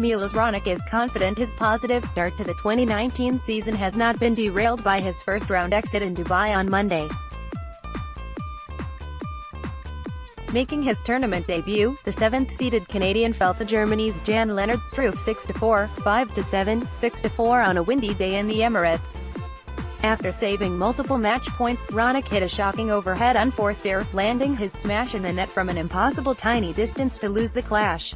Milos Raonic is confident his positive start to the 2019 season has not been derailed by his first-round exit in Dubai on Monday. Making his tournament debut, the 7th-seeded Canadian fell to Germany's Jan-Lennard Struff 6-4, 5-7, 6-4 on a windy day in the Emirates. After saving multiple match points, Raonic hit a shocking overhead unforced error, landing his smash in the net from an impossible tiny distance to lose the clash.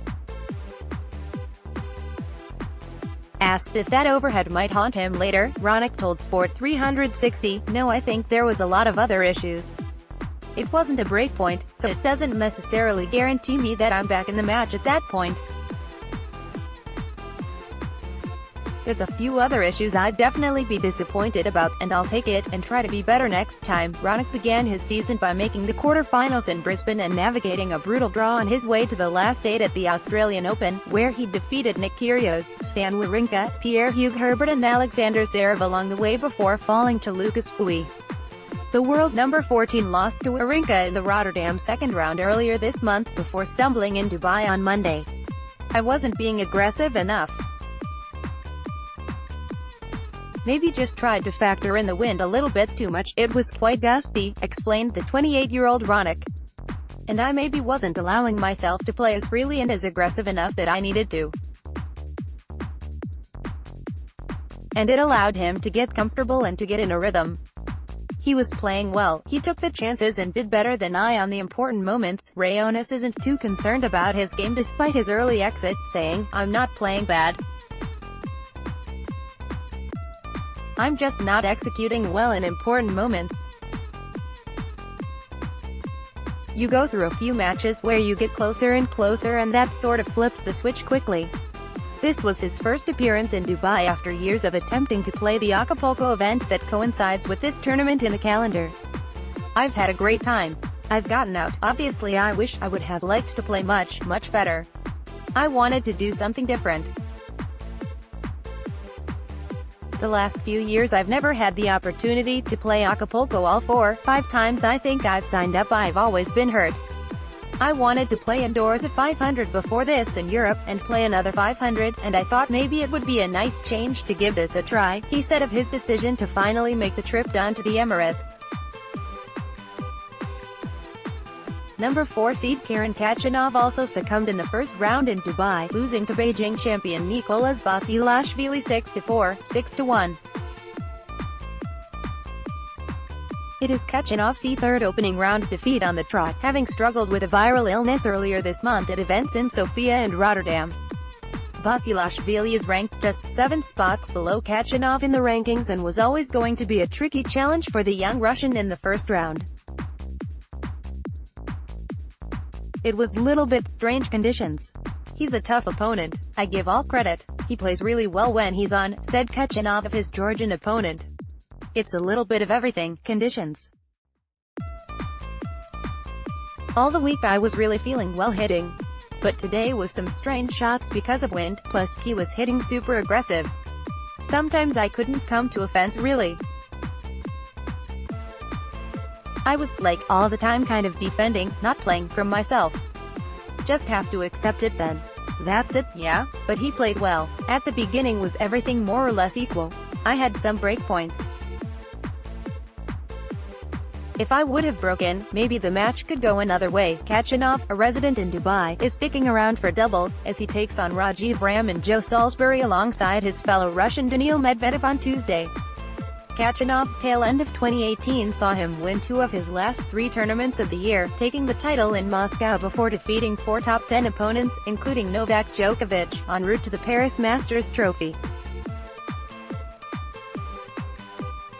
Asked if that overhead might haunt him later, Raonic told Sport 360, "No, I think there was a lot of other issues. It wasn't a break point, so it doesn't necessarily guarantee me that I'm back in the match at that point. There's a few other issues I'd definitely be disappointed about, and I'll take it, and try to be better next time." Raonic began his season by making the quarter-finals in Brisbane and navigating a brutal draw on his way to the last 8 at the Australian Open, where he defeated Nick Kyrgios, Stan Wawrinka, Pierre-Hugues Herbert and Alexander Zverev along the way before falling to Lucas Pouille. The world number 14 lost to Wawrinka in the Rotterdam second round earlier this month, before stumbling in Dubai on Monday. "I wasn't being aggressive enough. Maybe just tried to factor in the wind a little bit too much, it was quite gusty," explained the 28-year-old Raonic. "And I maybe wasn't allowing myself to play as freely and as aggressive enough that I needed to. And it allowed him to get comfortable and to get in a rhythm. He was playing well, he took the chances and did better than I on the important moments." Raonic isn't too concerned about his game despite his early exit, saying, "I'm not playing bad. I'm just not executing well in important moments. You go through a few matches where you get closer and closer and that sort of flips the switch quickly." This was his first appearance in Dubai after years of attempting to play the Acapulco event that coincides with this tournament in the calendar. "I've had a great time. I've gotten out. Obviously I wish I would have liked to play much better. I wanted to do something different. The last few years I've never had the opportunity to play Acapulco all 4-5 times I think I've signed up. I've always been hurt. I wanted to play indoors at 500 before this in Europe, and play another 500, and I thought maybe it would be a nice change to give this a try," he said of his decision to finally make the trip down to the Emirates. Number 4 seed Karen Khachanov also succumbed in the first round in Dubai, losing to Beijing champion Nicolas Basilashvili 6-4, 6-1. It is Khachanov's third opening round defeat on the trot, having struggled with a viral illness earlier this month at events in Sofia and Rotterdam. Basilashvili is ranked just 7 spots below Khachanov in the rankings and was always going to be a tricky challenge for the young Russian in the first round. "It was little bit strange conditions. He's a tough opponent. I give all credit. He plays really well when he's on," said Khachanov of his Georgian opponent. "It's a little bit of everything, conditions. All the week I was really feeling well hitting. But today was some strange shots because of wind, plus, he was hitting super aggressive. Sometimes I couldn't come to a fence really. I was, like, all the time kind of defending, not playing from myself. Just have to accept it then. That's it, yeah, but he played well. At the beginning was everything more or less equal. I had some break points. If I would have broken, maybe the match could go another way." Khachanov, a resident in Dubai, is sticking around for doubles, as he takes on Rajiv Ram and Joe Salisbury alongside his fellow Russian Daniil Medvedev on Tuesday. Khachanov's tail end of 2018 saw him win 2 of his last 3 tournaments of the year, taking the title in Moscow before defeating 4 top 10 opponents, including Novak Djokovic, en route to the Paris Masters Trophy.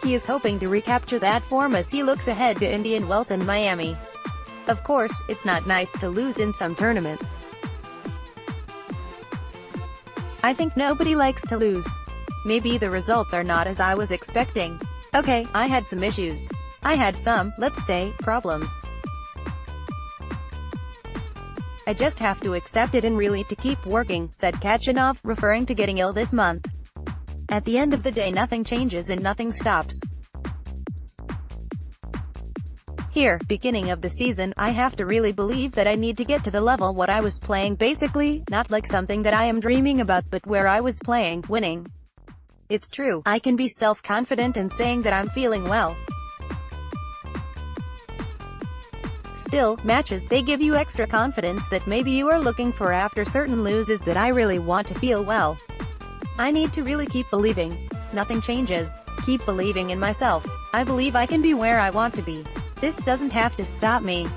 He is hoping to recapture that form as he looks ahead to Indian Wells and Miami. Of course, it's not nice to lose in some tournaments. I think nobody likes to lose. Maybe the results are not as I was expecting. Okay, I had some issues. I had some, let's say, problems. I just have to accept it and really to keep working," said Khachanov, referring to getting ill this month. "At the end of the day nothing changes and nothing stops." Here, beginning of the season, I have to really believe that I need to get to the level what I was playing basically, not like something that I am dreaming about but where I was playing, winning. It's true, I can be self-confident in saying that I'm feeling well. Still, matches, they give you extra confidence that maybe you are looking for after certain loses that I really want to feel well. I need to really keep believing. Nothing changes. Keep believing in myself. I believe I can be where I want to be. This doesn't have to stop me.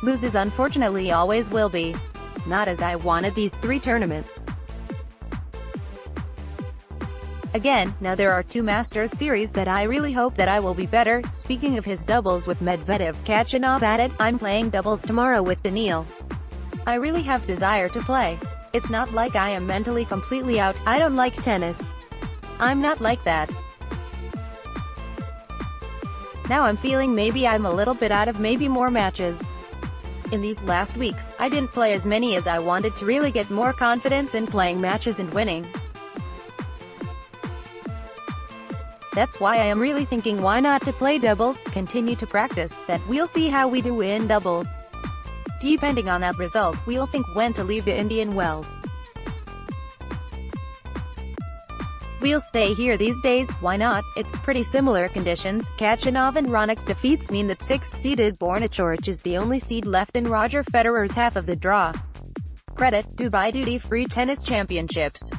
Loses unfortunately always will be. Not as I wanted these 3 tournaments. Again, now there are 2 Masters series that I really hope that I will be better. Speaking of his doubles with Medvedev, Kachanov added, I'm playing doubles tomorrow with Daniil. I really have desire to play. It's not like I am mentally completely out. I don't like tennis. I'm not like that. Now I'm feeling maybe I'm a little bit out of maybe more matches. In these last weeks, I didn't play as many as I wanted to really get more confidence in playing matches and winning. That's why I am really thinking why not to play doubles, continue to practice, that we'll see how we do in doubles. Depending on that result, we'll think when to leave the Indian Wells. We'll stay here these days, why not? It's pretty similar conditions. Kachanov and Raonic's defeats mean that 6th-seeded Borna Coric is the only seed left in Roger Federer's half of the draw. Credit, Dubai Duty Free Tennis Championships.